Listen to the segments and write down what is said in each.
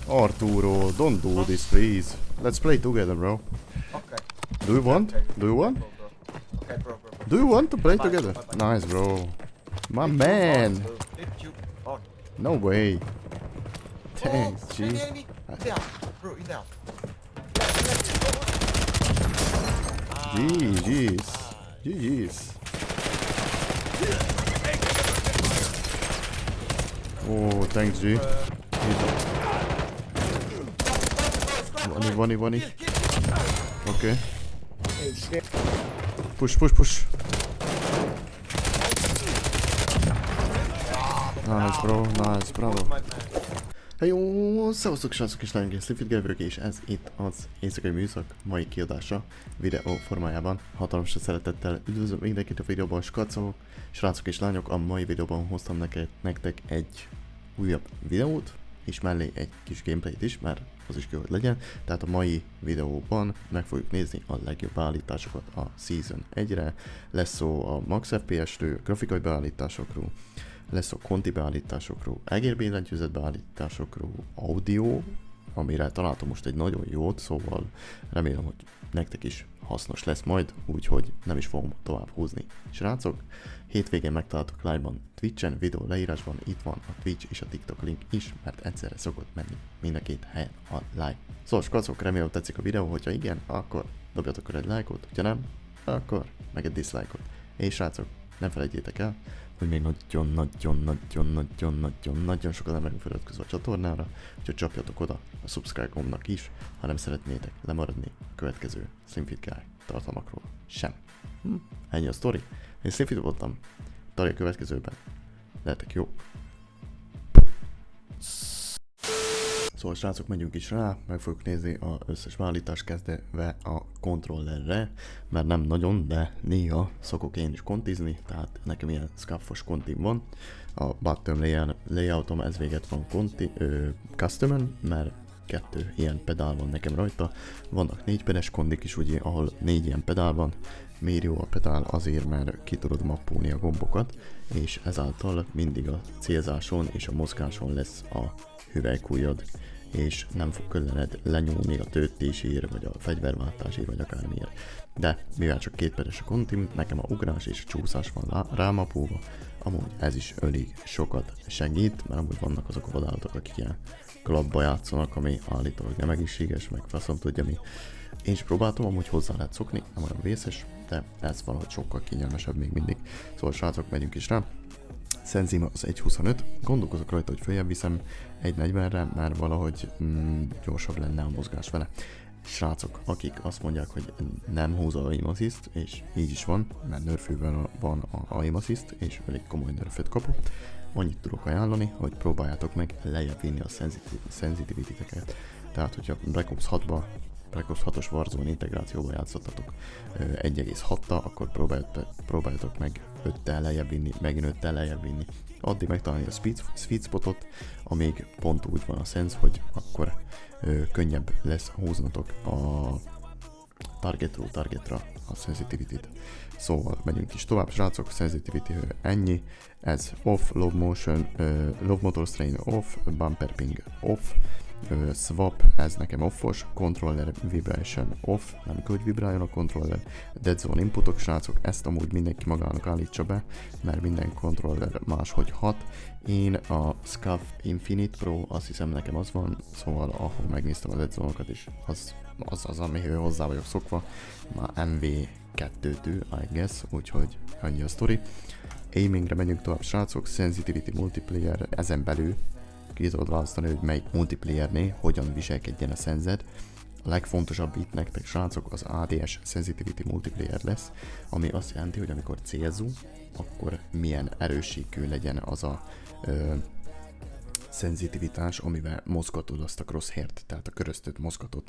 Arturo, don't do this, please. Let's play together, bro. Okay. Do you want? Do you want? Okay, bro. Do you want to play Bye, together? bye. Nice, bro. My man. Did you on? No way. Thanks, G. Enemy. Down. Bro, in down. GG's. GG's. Oh, thanks, G. One. Okay. Push. Nice, bro. Nice, bravo. Hey, jó, szevasztok, srácok és lányok, én Slimfit Gervők, és ez itt az éjszakai műszak mai kiadása videó formájában. Hatalmas szeretettel üdvözlöm mindenkit a videóban, skacok, srácok és lányok. A mai videóban hoztam nektek egy újabb videót, és mellé egy kis gameplayt is, mert az is kell, hogy legyen. Tehát a mai videóban meg fogjuk nézni a legjobb beállításokat a Season 1-re. Lesz szó a Max FPS-ről, grafikai beállításokról, lesz a konti beállításokról, egérbillentyűzet beállításokról, audio, amire találtam most egy nagyon jót, szóval remélem, hogy nektek is hasznos lesz majd, úgyhogy nem is fogom tovább húzni. Srácok, hétvégén megtaláltok live-ban Twitch-en, videó leírásban, itt van a Twitch és a TikTok link is, mert egyszerre szokott menni mind a két helyen a live. Szóval skacok, remélem tetszik a videó, hogyha igen, akkor dobjatok egy lájkot, hogyha nem, akkor meg egy dislike-ot. És srácok, nem felejtjétek el, hogy még nagyon sokat nem feliratkozva a csatornára, úgyhogy csapjatok oda a subscribe gombnak is, ha nem szeretnétek lemaradni a következő Slimfit Guy tartalmakról sem. Ennyi a sztori. Én Slimfit voltam, Tari a következőben. Lehetek jó. Szóval srácok, megyünk is rá, meg fogjuk nézni az összes beállítást kezdve a kontrollerre, mert nem nagyon, de néha szokok én is kontizni, tehát nekem ilyen scuffos kontim van. A bottom layoutom ez véget van customon, mert 2 ilyen pedál van nekem rajta. Vannak 4 pedes kondik is, ugye, ahol 4 ilyen pedál van. Miért jó a pedál? Azért, mert ki tudod mappolni a gombokat, és ezáltal mindig a célzáson és a mozgáson lesz a hüvelykujjad, és nem fog kellened lenyúlni a töltésért, vagy a fegyverváltásért, vagy akármiért. De mivel csak 2 pedes a kontim, nekem a ugrás és a csúszás van rámapolva, amúgy ez is elég sokat segít, mert amúgy vannak azok a vadállatok, akik ilyen klubba játszanak, ami állítólag nem egészséges, meg faszom tudja mi. Én is próbáltam, amúgy hozzá lehet szokni, nem olyan vészes, de ez valahogy sokkal kényelmesebb még mindig. Szóval srácok, megyünk is rá. Szenzima az 1.25, gondolkozok rajta, hogy följebb viszem 1.40-re, mert valahogy gyorsabb lenne a mozgás vele. Srácok, akik azt mondják, hogy nem húz a aim assist, és így is van, mert nerfőben van a aim assist, és elég komoly nerföt kapott. Annyit tudok ajánlani, hogy próbáljátok meg lejjebb vinni a sensitivity-teket. Tehát, hogyha Black Ops 6-os Warzone integrációba játszottatok 1.6-tal, akkor próbáljátok meg 5-tel lejjebb vinni, megint 5-tel lejjebb vinni. Addig megtalálni a sweet spotot, amíg pont úgy van a sense, hogy akkor könnyebb lesz húznatok a targetról targetra a sensitivity-t. Szóval megyünk is tovább, srácok, sensitivity ennyi, ez off, low motion, low motor strain off, bumper ping off, swap, ez nekem offos, controller vibration off, nem kell, hogy vibráljon a controller, dead zone inputok, srácok, ezt amúgy mindenki magának állítsa be, mert minden controller máshogy hat. Én a Scuff Infinite Pro, azt hiszem nekem az van, szóval ahol megnéztem a dead zone-okat is, az amihez hozzá vagyok szokva, már MV2-től, I guess, úgyhogy annyi a sztori. Aimingre megyünk tovább, srácok, sensitivity multiplayer, ezen belül ki tudod választani, hogy melyik multiplayernél hogyan viselkedjen a szenzed. A legfontosabb itt nektek, srácok, az ADS Sensitivity Multiplayer lesz, ami azt jelenti, hogy amikor célzunk, akkor milyen erősségű legyen az a szenzitivitás, amivel mozgatod azt a crosshairt, tehát a köröztött mozgatod.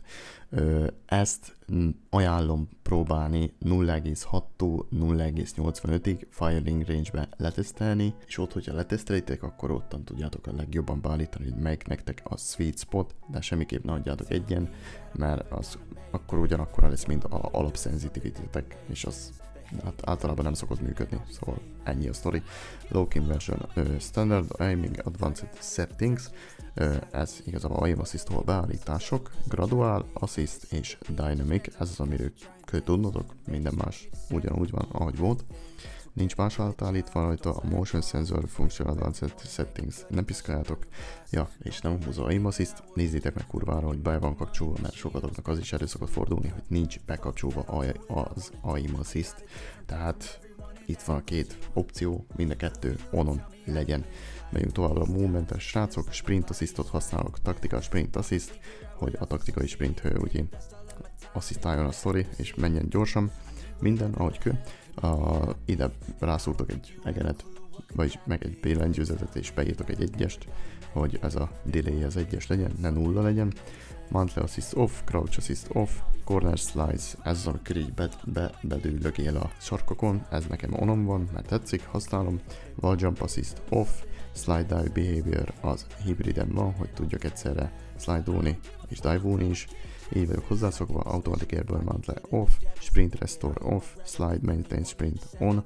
Ezt ajánlom próbálni 0,6-tól 0,85-ig firing range-be letesztelni, és ott, hogyha letesztelitek, akkor ottan tudjátok a legjobban beállítani, hogy melyik nektek a sweet spot, de semmiképp ne adjátok egyen, mert az akkor ugyanakkor lesz, mint a alapszenzitivitétek, és az hát általában nem szokott működni, szóval ennyi a sztori. Low conversion, standard aiming, advanced settings, Ez igazából aim assist-tól beállítások, gradual, assist és dynamic, ez az, amiről kell tudnotok, minden más ugyanúgy van, ahogy volt. Nincs más átállítva rajta, a motion sensor function advanced settings, nem piszkáljátok. Ja, és nem húzó aim assist, nézzétek meg kurvára, hogy be van kapcsolva, mert sokatoknak az is elő szokott fordulni, hogy nincs bekapcsolva az aim assist. Tehát itt van a két opció, mind a kettő onon legyen. Megyünk továbbra a movementes srácok, sprint assistot használok, tactical sprint assist, hogy a taktikai sprint ugye asszisztáljon a story és menjen gyorsan, minden ahogy kell. Ide rászúrtok egy egeret, vagyis meg egy billentyűzetet és beírtok egy egyest, hogy ez a delay az egyes legyen, ne nulla legyen. Mantle assist off, crouch assist off, corner slides, ez az, amikor így bedőlögél a sarkokon, ez nekem onom van, mert tetszik, használom. Wall jump assist off, slide dive behavior az hibriden van, hogy tudjak egyszerre slide-olni és dive-olni is. Így vagyok hozzászokva, automatic airborne mantle off, sprint restore off, slide maintain sprint on,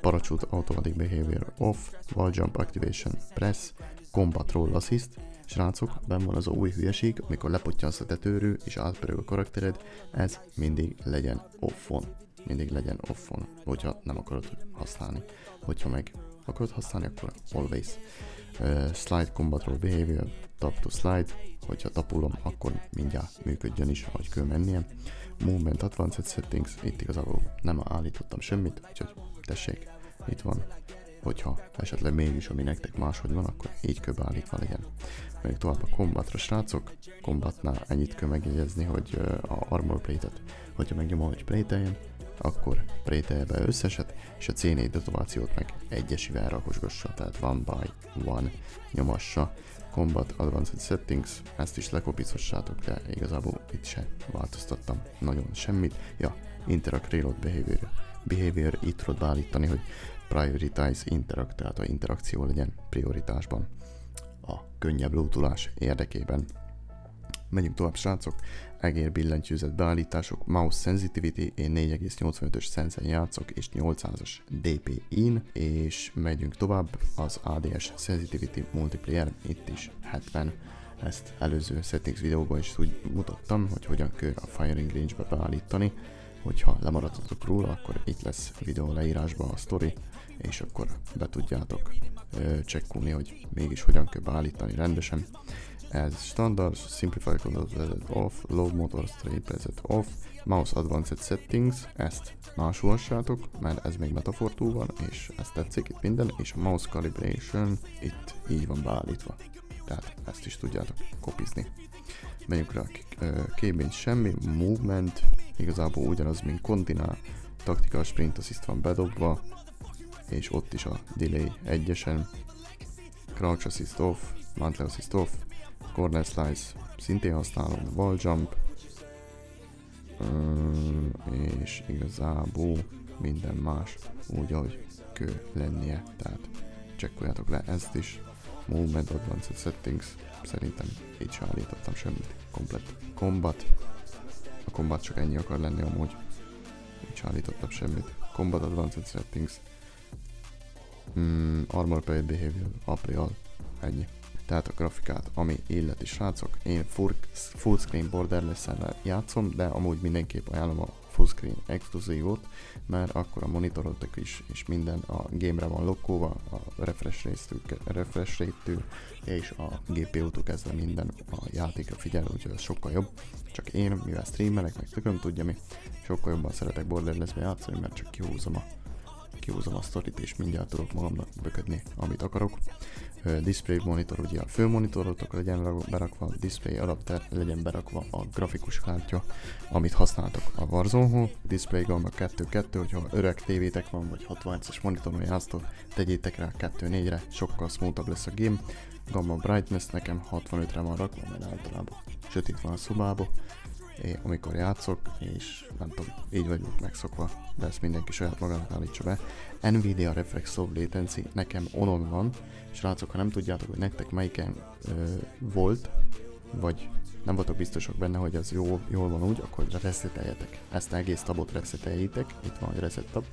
parachute automatic behavior off, wall jump activation press, combat roll assist. Srácok, benn van az a új hülyeség, amikor lepottyansz a tetőről és átpörög a karaktered, ez mindig legyen off-on. Mindig legyen off-on, hogyha nem akarod használni. Hogyha meg akarod használni, akkor always. Slide combat roll behavior, tap to slide, hogyha tapulom, akkor mindjárt működjön is, ahogy kell mennie. Movement advanced settings, itt igazából nem állítottam semmit, úgyhogy tessék, itt van. Hogyha esetleg mégis, ami nektek máshogy van, akkor így kell beállítva legyen. Megyünk tovább a combatra, srácok. Combatnál ennyit kell megjegyezni, hogy a armor plate-et, hogyha megnyomom, hogy plate-eljen, akkor plate-elje be összeset, és a C4 detonációt meg egyesivel rakosgassa, tehát one by one nyomassa. Combat Advanced Settings, ezt is lekopicossátok, de igazából itt se változtattam nagyon semmit. Ja, Interact Reload Behavior itt tudod beállítani, hogy Prioritize Interact, tehát a interakció legyen prioritásban a könnyebb lootolás érdekében. Megyünk tovább, srácok. Egér billentyűzet beállítások, mouse sensitivity, én 4,85-ös sensen játszok és 800-as DPI-n, és megyünk tovább, az ADS sensitivity multiplayer, itt is 70. Ezt előző settings videóban is úgy mutattam, hogy hogyan kell a firing range-be beállítani. Hogyha lemaradtatok róla, akkor itt lesz a videó leírásban a story, és akkor be tudjátok csekkolni, hogy mégis hogyan kell beállítani rendesen. Ez standard, simplify control off, low motor straight preset off, mouse advanced settings, ezt másolhassátok, mert ez még metafor túl van, és ezt tetszik itt minden, és a mouse calibration itt így van beállítva. Tehát ezt is tudjátok kopizni. Menjünk rá, képén semmi, movement, igazából ugyanaz, mint kontinál, tactical sprint assist van bedobva, és ott is a delay egyesen, crouch assist off, mantle assist off, corner slice szintén használom, wall jump, és igazából minden más úgy, ahogy kell lennie, tehát csekkoljátok le ezt is. Movement advanced settings, szerintem így sem állítottam semmit, komplet. Combat, a combat csak ennyi akar lenni amúgy, így sem állítottam semmit. Combat advanced settings, armor plate behavior, aprial, ennyi. Tehát a grafikát, ami illeti, srácok, én full screen borderless-szel játszom, de amúgy mindenképp ajánlom a full screen exkluzívot, mert akkor a monitorotok is, és minden a game-re van lokkolva, a refresh rate-től és a GPU-tól kezdve minden a játékra figyel, úgyhogy ez sokkal jobb. Csak én, mivel streamelek, meg tököm tudja mi, sokkal jobban szeretek borderless-be játszani, mert csak kihúzom a sztorit, és mindjárt tudok magamnak böködni, amit akarok. Display monitor, ugye a főmonitorotok legyen berakva, a display adapter legyen berakva a grafikus kártya, amit használtok a Warzone-hoz. Display gamma 2.2, hogyha öreg tévétek van, vagy 60 Hz-es monitoron játsztok, tegyétek rá 2.4-re, sokkal smoothabb lesz a game. Gamma brightness nekem 65-re van rakva, mert általában sötét van a szobában, amikor játszok, és nem tudom, így vagyok megszokva, de ezt mindenki saját magának állítsa be. Nvidia Reflex Low Latency nekem onon van, srácok, ha nem tudjátok, hogy nektek melyiken volt, vagy nem voltak biztosak benne, hogy az jól van úgy, akkor reseteljetek. Ezt egész tabot reseteljétek, itt van egy reset tab,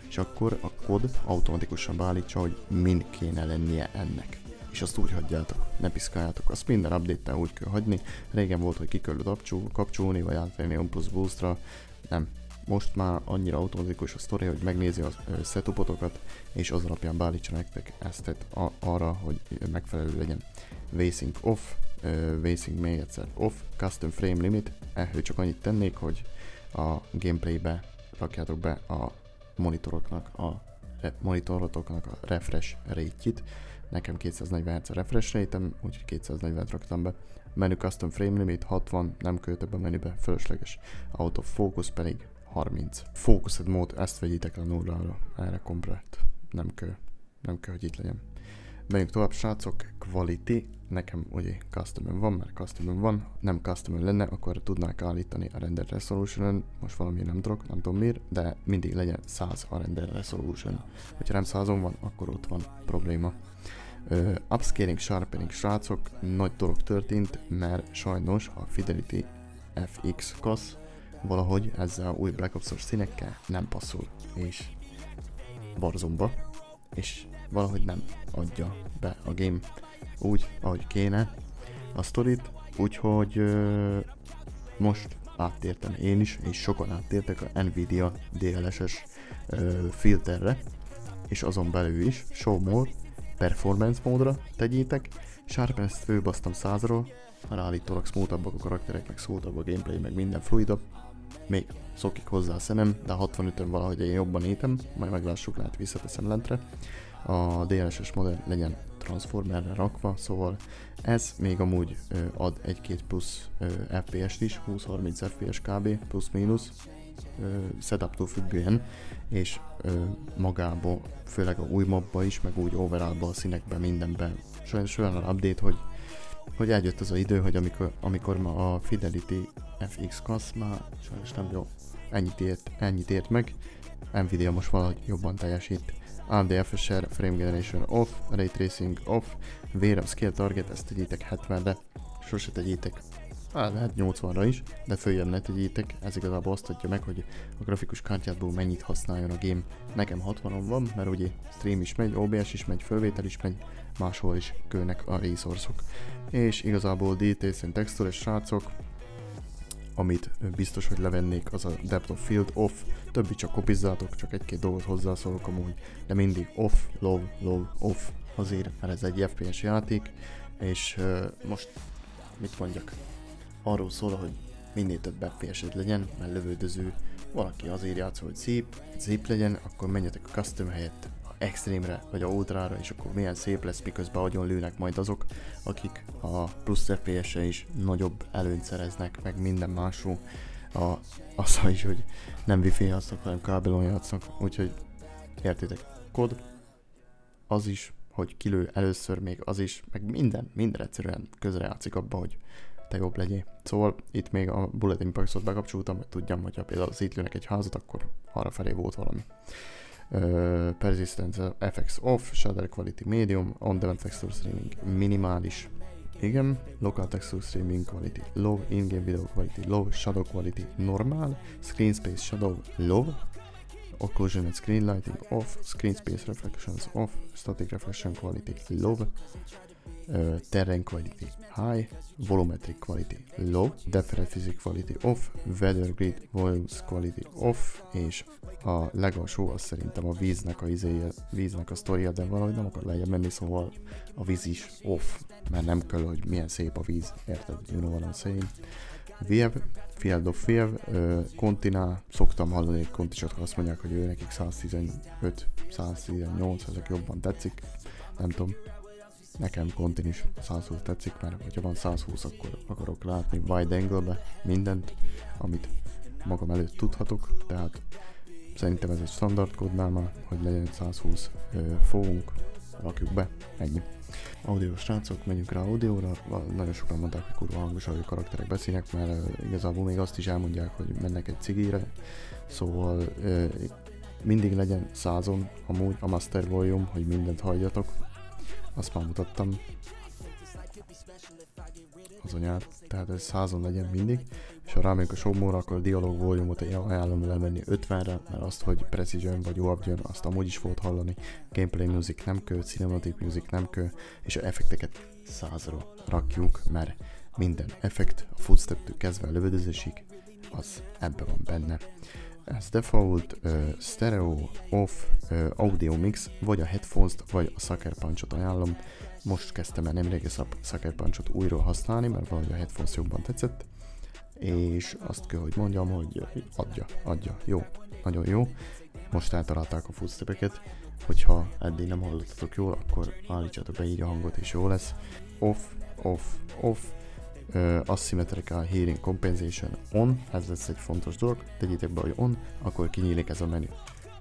és akkor a kód automatikusan beállítsa, hogy mind kéne lennie ennek. és azt úgy hagyjátok, ne piszkáljátok. Azt minden update-tel úgy kell hagyni. Régen volt, hogy ki kell kapcsolni, vagy átvenni OnePlus Boostra. Nem. Most már annyira automatikus a sztori, hogy megnézi a setupotokat, és az alapján beállítsa nektek ezt arra, hogy megfelelő legyen. VSync off, VSync még egyszer off, custom frame limit. Ehhez csak annyit tennék, hogy a gameplaybe rakjátok be a monitorotoknak a refresh rate-jit. Nekem 240 Hz a refresh rate-em, úgyhogy 240-t raktam be. Menu custom frame limit 60, nem kell több a menübe, fölösleges. Auto focus pedig 30. Focused mód, ezt vegyétek le nullára, erre komplet. Nem kell, hogy itt legyen. Menjünk tovább, srácok, quality. Nekem ugye custom van, mert custom van. Nem custom lenne, akkor tudnák állítani a render resolution-on. Most valami nem tudok, nem tudom miért, de mindig legyen 100 a render resolution. Hogyha nem 100-on van, akkor ott van probléma. Upscaling, sharpening, srácok, nagy dolog történt, mert sajnos a Fidelity FX kasz valahogy ezzel a új Black Ops-os színekkel nem passzol, és Warzone-ba, és valahogy nem adja be a game úgy, ahogy kéne a sztorit, úgyhogy most áttértem én is, és sokan áttértek a Nvidia DLSS filterre, és azon belül is Show More, Performance módra tegyétek, Sharpness-t főbasztam 100-ról, már állítólag smoothabbak a karakterek, meg smoothabb a gameplay, meg minden fluidabb, még szokik hozzá a szemem, de 65-ön valahogy én jobban étem, majd meglássuk, lehet visszateszem lentre. A DLSS modell legyen Transformerre rakva, szóval ez még amúgy ad 1-2 plusz FPS-t is, 20-30 FPS kb. Plusz-mínusz setuptól függően, és magába, főleg a új mobba is, meg úgy overallba, a színekben, mindenben. Sajnos olyan az update, hogy eljött az az idő, hogy amikor ma a Fidelity FX kasz már sajnos nem jó, ennyit ért meg. Nvidia most valahogy jobban teljesít. AMD FSR, Frame Generation off, Ray Tracing off, VRAM Scale Target, ezt tegyétek 70-re, sose tegyétek, lehet 80-ra is, de följebb ne tegyétek, ez igazából azt adja meg, hogy a grafikus kártyádból mennyit használjon a game. Nekem 60-on van, mert ugye stream is megy, OBS is megy, fölvétel is megy, máshol is kőnek a resource-ok. És igazából Details and Texture, és srácok, amit biztos, hogy levennék, az a Depth of Field off, többi csak kopizzátok, csak egy-két dolgot hozzászólok amúgy, de mindig off, low, off, azért, mert ez egy FPS játék, és most mit mondjak, arról szól, hogy minél több FPS-ed legyen, mert lövöldöző, valaki azért játszol, hogy szép legyen, akkor menjetek a custom helyett a extrémre, vagy a ultrára, és akkor milyen szép lesz, miközben agyon lőnek majd azok, akik a plusz FPS-e is nagyobb előnyt szereznek, meg minden másról. Azzal is, hogy nem wifi játsznak, hanem kábelon játsznak, úgyhogy értitek, kod, az is, hogy kilő először, még az is, meg minden egyszerűen közrejátszik abba, hogy te jobb legyél. Szóval itt még a Bullet Impulse-ot bekapcsoltam, hogy tudjam, hogyha például szétlőnek egy házat, akkor arra felé volt valami. Persistence FX off, Shader Quality medium, On Demand Texture Streaming minimális. Igen, Local Texture Streaming Quality low, In-Game Video Quality low, Shadow Quality normál, Screen Space Shadow low, Occlusion and Screen Lighting off, Screen Space Reflections off, Static Reflection Quality low, Terrain Quality high, Volumetric Quality low, Depth Physics Quality off, Weather Grid Volumes Quality off, és a legalsó az szerintem a víznek a sztoria, de valahogy nem akar lejjebb menni, szóval a víz is off, mert nem kell, hogy milyen szép a víz, érted? You know what I'm saying. View, Field of View, Continál, szoktam hallani egy kontisokat, azt mondják, hogy ő nekik 115, 118, ezek jobban tetszik, nem tudom. Nekem Contin is 120 tetszik, mert hogyha van 120, akkor akarok látni wide angle-be mindent, amit magam előtt tudhatok, tehát szerintem ez egy standard kódnál már, hogy legyen 120 fogunk, rakjuk be, ennyi. Audio srácok, menjünk rá audióra, nagyon sokan mondták, hogy kurva hangos, ahogy a karakterek beszélnek, mert igazából még azt is elmondják, hogy mennek egy cigire, szóval mindig legyen 100-on amúgy a master volume, hogy mindent halljatok, azt már mutattam. az anyát, tehát ez 100-on legyen mindig, és ha rámegyünk a showmóra, akkor a dialog volumot ajánlom lemenni 50-re, mert azt, hogy precision vagy warp azt amúgy is fogod hallani, gameplay music nem kő, cinematic music nem kő, és a effekteket 100-ra rakjuk, mert minden effekt, a footstep-től kezdve a lövöldözésig, az ebben van benne. Ez default, stereo, off, audio mix, vagy a headphones-t, vagy a Sucker Punch-ot ajánlom. Most kezdtem el nemrég a Sucker Punch-ot újra használni, mert valahogy a headphones jobban tetszett. És azt kell, hogy mondjam, hogy adja, jó, nagyon jó. Most eltalálták a footstep-eket, hogyha eddig nem hallottatok jól, akkor állítsátok be így a hangot és jó lesz. Off, off, off. Asymmetrical Hearing Compensation on, ez lesz egy fontos dolog, tegyétek be, hogy on, akkor kinyílik ez a menü.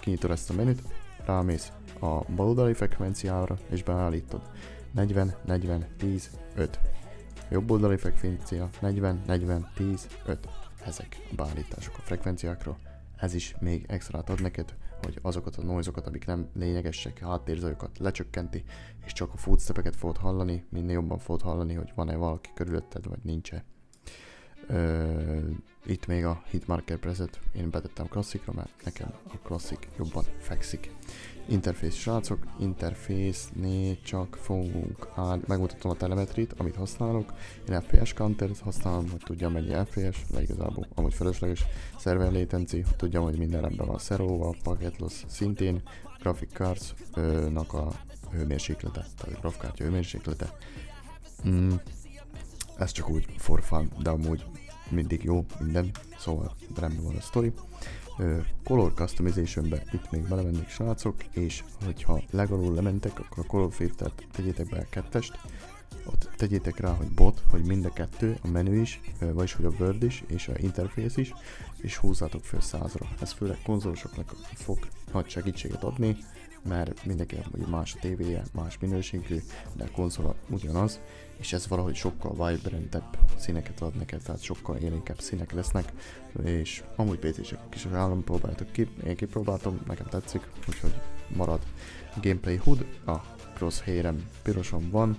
Kinyitod ezt a menüt, rámész a baloldali frekvenciára, és beállítod 40, 40, 10, 5. Jobb oldali frekvencia 40, 40, 10, 5. Ezek a beállítások a frekvenciákra. Ez is még extrát ad neked, hogy azokat a noizokat, amik nem lényegesek, háttérzajokat lecsökkenti, és csak a footstepeket fogod hallani, minél jobban fogod hallani, hogy van-e valaki körülötted, vagy nincs-e. Itt még a Hitmarker preset én betettem klasszikra, mert nekem a klasszik jobban fekszik. Interface srácok, interface-nél csak fogunk megmutatom a telemetrit, amit használok. Én FPS countert használom, hogy tudjam mennyi FPS, de igazából amúgy felesleges. Server latency, hogy tudjam, hogy minden rendben van Seróval, packet loss szintén, graphic cards-nak a hőmérséklete, tehát a grafikkártya hőmérséklete. Ez csak úgy for fun, de amúgy mindig jó minden, szóval rendben van a sztori. Color Customization-be itt még belemennék srácok, és hogyha legalul lementek, akkor a Color Filtert tegyétek be a 2-est, ott tegyétek rá, hogy bot, hogy mind a kettő, a menü is, vagyis hogy a Word is, és a Interface is, és húzzátok fel 100-ra. Ez főleg konzolosoknak fog nagy segítséget adni, mert mindenkinek mondjuk más a tévéje, más minőségű, de a konzola ugyanaz, és ez valahogy sokkal vibrantebb színeket ad neked, tehát sokkal élénkebb színek lesznek, és amúgy PC-sek is ajánlom, próbáljátok ki, én kipróbáltam, nekem tetszik, úgyhogy marad. Gameplay HUD, a crosshairem piroson van,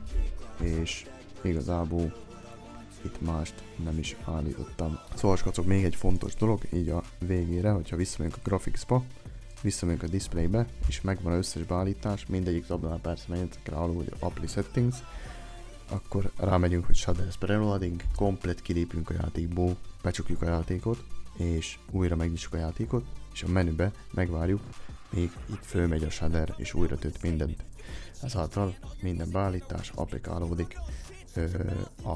és igazából itt mást nem is állítottam. Szóval skacok, még egy fontos dolog, így a végére, hogyha visszamegyünk a graphicsba, visszamegyünk a displaybe, és megvan az összes beállítás, mindegyik tablán persze menjetek rá alul, hogy Apply Settings, akkor rámegyünk, hogy Shader Preloading, komplet kilépünk a játékból, becsukjuk a játékot, és újra megnyissuk a játékot, és a menübe megvárjuk, még itt fölmegy a shader, és újra tölt mindent. Ezáltal minden beállítás applikálódik a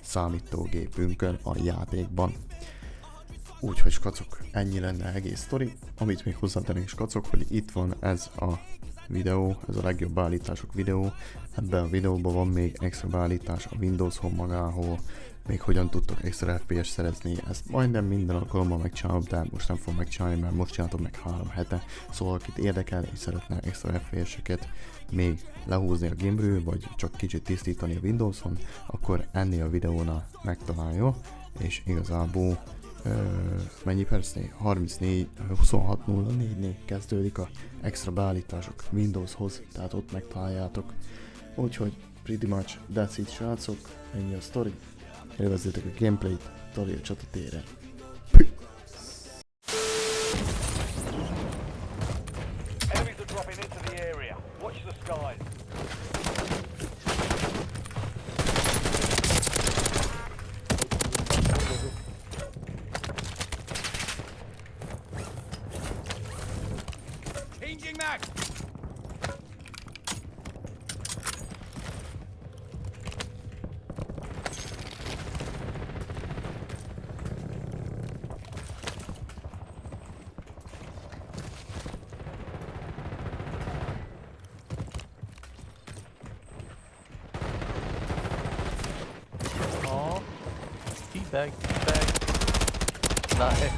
számítógépünkön, a játékban. Úgyhogy skacok, ennyi lenne egész sztori. Amit még hozzátennék skacok, hogy itt van ez a videó, ez a legjobb beállítások videó. Ebben a videóban van még extra beállítás a Windows-on magához, még hogyan tudtok extra FPS szerezni. Ezt majdnem minden alkalommal megcsinálom, de most nem fogom megcsinálni, mert most csináltam meg 3 hete. Szóval akit érdekel és szeretne extra FPS-eket még lehúzni a Gamebrewről, vagy csak kicsit tisztítani a Windows-on, akkor ennél a videónál megtalálja, és igazából mennyi percnél? 26.04-nél kezdődik a extra beállítások Windowshoz, tehát ott megtaláljátok. Úgyhogy pretty much that's it srácok, ennyi a sztori. Élvezzétek a gameplayt, Tali a csatatéren. Enemies are dropping into the area. Watch the skies. Changing mag. Teabag, teabag. Nice.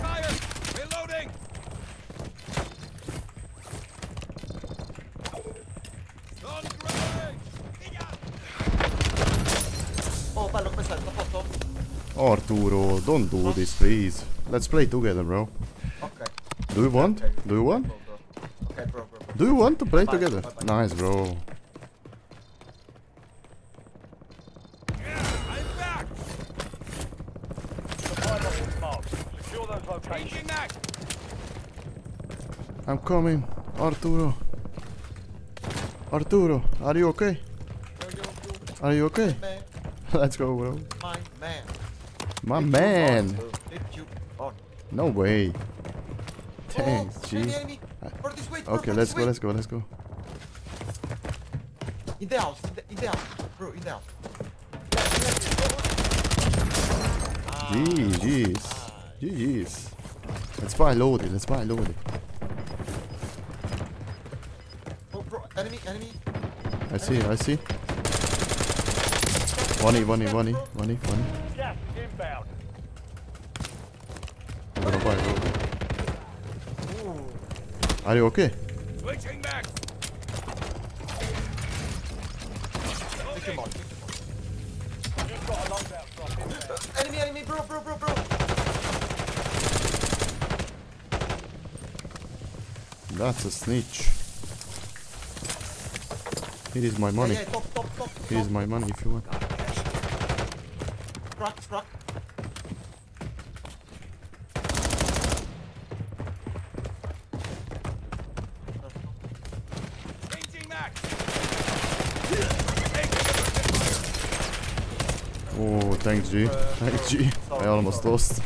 Fire! Reloading! On grenade! Oh, bello, questo è il posto? Arturo, don't do this please. Let's play together bro. Ok. Do you want? Okay. Do you want? Bro. Ok, bro. Do you want to play Bye, together? bye, bye. Nice, bro. Supply box is marked. Secure those locations. I'm coming. Arturo. Arturo, are you okay? Are you okay? Man, Let's go, bro. my man. My Lift you man. on, bro. Lift you on. No way. Thanks, Oh, G. enemy. For this way, bro, Okay, for let's this go, way. let's go, let's go. In the house, in the house. Bro, in the house. GG's. GG's. Let's buy loaded, let's buy loaded. Oh, bro, enemy, enemy. I see, I see. One, Gas is inbound. Gonna buy loaded. Are you okay? Switching back. Take him out. You've got a loadout drop inbound. Enemy, enemy, bro. That's a snitch. Here is my money. Yeah, top. Here is my money if you want. Crack. Changing back. Oh, thanks, G. Thanks, G. I almost lost.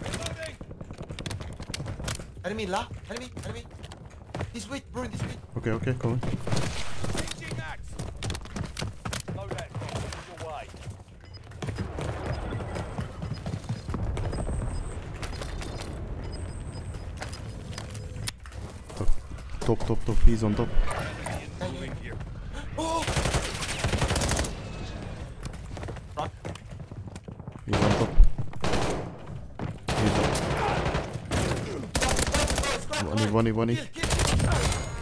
Reloading. Enemy, enemy. This way, bro, this way. Okay, come on. Changing back. Loadout drop on your way. Top. He's on top. Moving here. Oh! Crack. He's on top. He's on. One. Kill.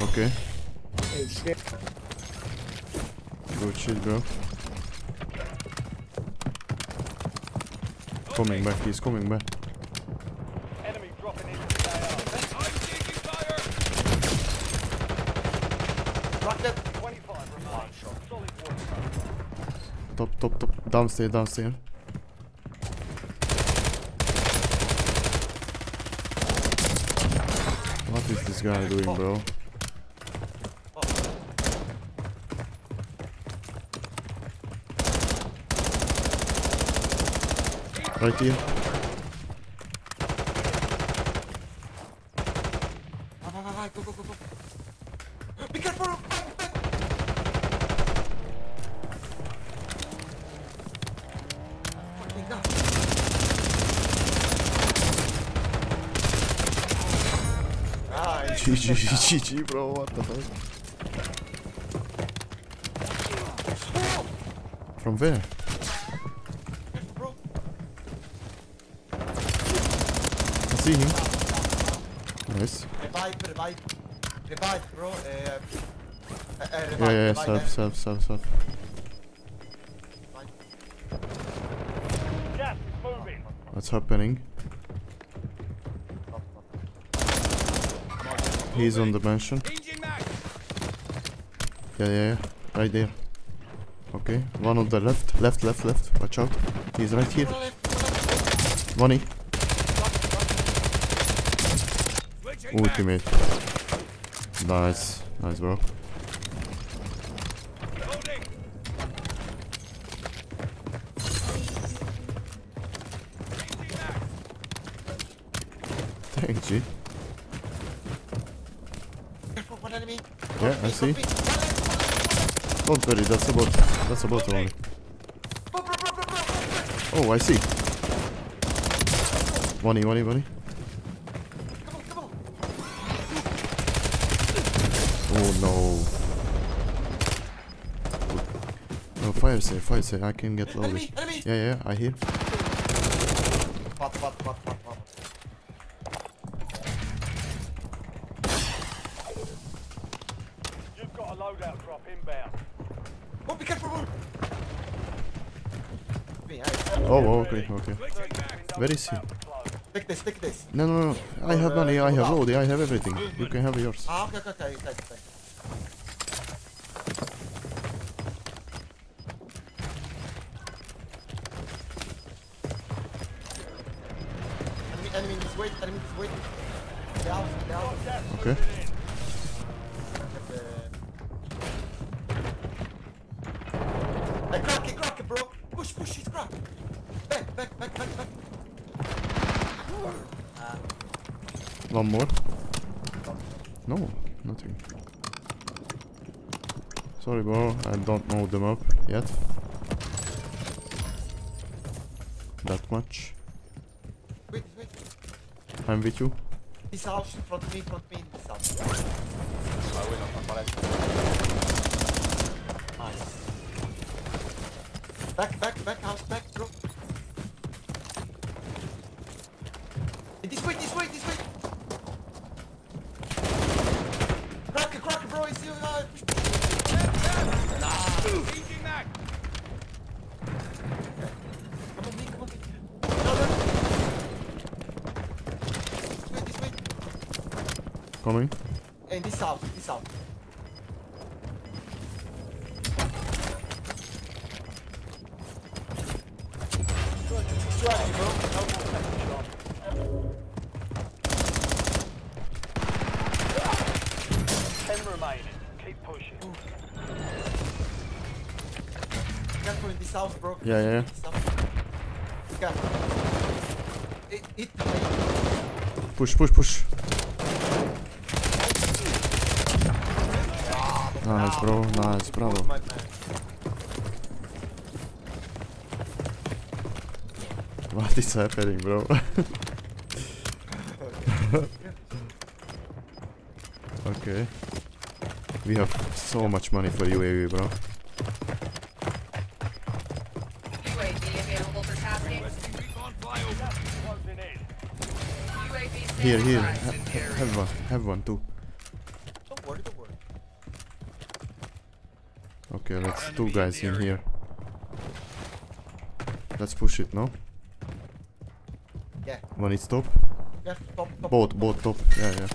Okay. Good shit, bro. Coming back, he's coming back. Enemy dropping into the AR. I'm taking fire. Crack that. 25 remain. Solid work. Top. Downstairs. What is this guy doing, bro? Right here. Vai, go. Be careful. Fucking God. Nice. GG, bro, what the fuck? From where? Careful, bro. I see him. Nice. Revive, bro. Yeah, revive, self. Gas is moving. What's happening? He's on the mansion. Changing back. Yeah. Right there. Okay. One on the left. Left. Watch out. He's right here. Money. Switching back. Ultimate. Nice, bro. Loading. Changing back. Thanks, G. Careful, one enemy. Yeah, I see. Don't worry, that's a bot only. Bro. Oh, I see. Money. Come on. Oh no. No, fire save. I can get loaded. Enemy. Yeah, I hear. Pat. You've got a loadout drop inbound. Oh, be careful, bro. Oh, okay. Switching back. Where is he? About to close. Take this, take this. No, no, no. I have money, I have load, I have everything. You can have yours. Ah, okay, okay, okay, okay, okay. Enemy in this way, enemy in this way. The house, the house. Gas Okay. moving in. Hey, crack it, bro. Push, push, he's cracked. Back, back, back, back, back. One more. No, nothing. Sorry bro, I don't know them up yet. That much. Wait, wait. I'm with you. This house, in front of me, this house. Nice. Back, house, back, bro. Hey, this way. Cracker, bro, it's you. Engaging that. Come on, me. No. This way. Coming. In this house. Strategy, bro. No more second shot. 10 remaining. Keep pushing. Careful in this house, bro. Yeah. This house. Careful. It. Push. Nice bro, nice, bravo. My man. What is happening bro? Okay. We have so much money for UAV bro. UAV available for tasking. Recon flyover. Closing in. UAV Here, standing by. have one too. Don't worry. Okay, let's two guys in here. Let's push it, no? Yeah. One is top. Yeah, top. Both top. Yeah.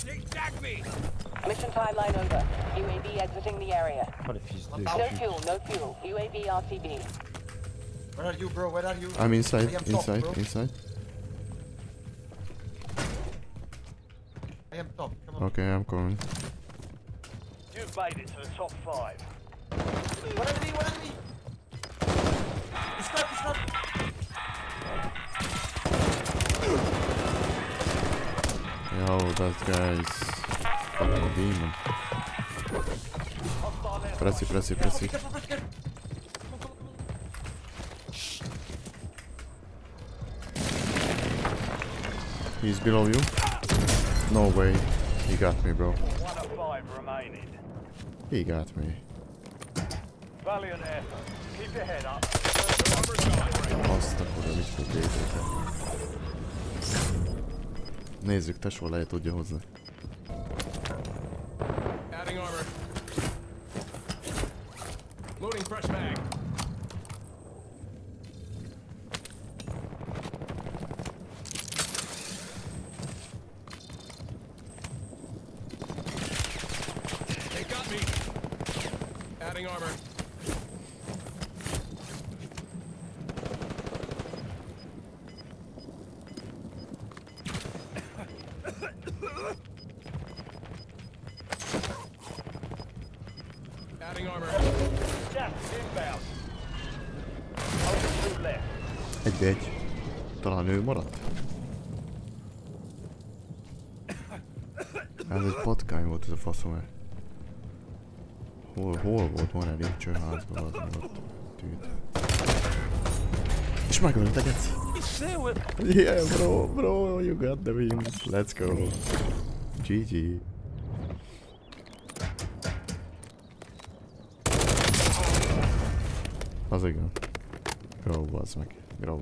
They tagged me. Mission timeline over. UAV exiting the area. What if he's Not dead? out. No fuel. UAV RTB. Where are you, bro? Where are you? I'm inside, I am top, bro. inside. I am top. Come on. Okay, I'm coming. You've made it to the top 5. What enemy? He's cracked. Yo, that guy's fucking demon. Press it. Careful. Come on. He's below you. No way. He got me, bro. 1 of 5 remaining. He got me. Valiant effort. Keep your head up. Azt a kurva, mit fog létezni. Nézzük, tesó le tudja hozni. Adding armor. Loading fresh mag. They got me. Adding armor. Adding armor. Gas inbound. Only 2 left. Egy. Talán ő maradt? Ez egy patkány volt ez a faszom. Hol volt van egy lépcsőházban az volt tűt. És megölt a geci. Yeah bro, you got the win. Let's go. GG. Az igen. Grow, bazd meg. Grow.